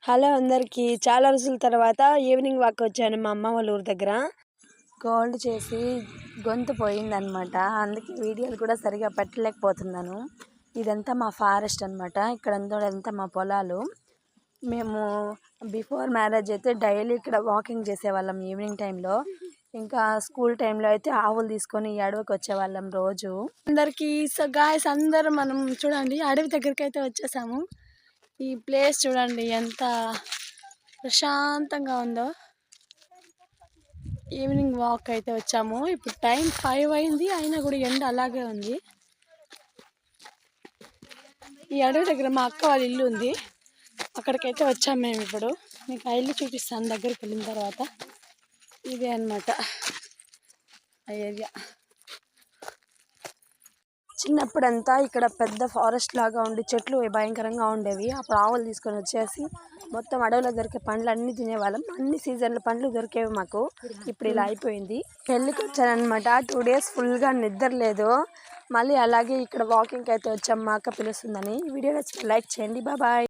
Hello అందరికీ, చాలా రోజుల తర్వాత ఈవినింగ్ వాక్ వచ్చాను మా అమ్మ వాళ్ళ ఊరి దగ్గర. కోల్డ్ చేసి గొంతు పోయిందనమాట, అందుకే వీడియోలు కూడా సరిగా పెట్టలేకపోతున్నాను. ఇదంతా మా ఫారెస్ట్ అనమాట, ఇక్కడంతా మా పొలాలు. మేము బిఫోర్ మ్యారేజ్ అయితే డైలీ ఇక్కడ వాకింగ్ చేసేవాళ్ళం ఈవినింగ్ టైంలో. ఇంకా స్కూల్ టైంలో అయితే ఆవులు తీసుకొని ఈ అడవికి వచ్చేవాళ్ళం రోజు. అందరికీ సో గాయస్, అందరూ మనం చూడండి అడవి దగ్గరికి అయితే వచ్చేసాము. ఈ ప్లేస్ చూడండి ఎంత ప్రశాంతంగా ఉందో. ఈవినింగ్ వాక్ అయితే వచ్చాము. ఇప్పుడు టైం 5 అయింది, అయినా కూడా ఎండ అలాగే ఉంది. ఈ అడవి దగ్గర మా అక్క వాళ్ళ ఇల్లు ఉంది, అక్కడికైతే వచ్చాము మేము. ఇప్పుడు మీకు ఆ ఇల్లు చూపిస్తాను దగ్గరికి వెళ్ళిన తర్వాత. ఇదే అన్నమాట ఆ ఏరియా. చిన్నప్పుడంతా ఇక్కడ పెద్ద ఫారెస్ట్ లాగా ఉండి చెట్లు భయంకరంగా ఉండేవి. అప్పుడు ఆవులు తీసుకొని వచ్చేసి మొత్తం అడవిలో దొరికే పండ్లు అన్నీ తినేవాళ్ళం. అన్ని సీజన్ల పండ్లు దొరికేవి మాకు. ఇప్పుడు ఇలా అయిపోయింది. పెళ్ళికి వచ్చానమాట, 2 days ఫుల్గా నిద్ర లేదు. మళ్ళీ అలాగే ఇక్కడ వాకింగ్కి అయితే వచ్చాం, మా అక్క పిలుస్తుందని. వీడియో నచ్చితే లైక్ చేయండి. బాయ్.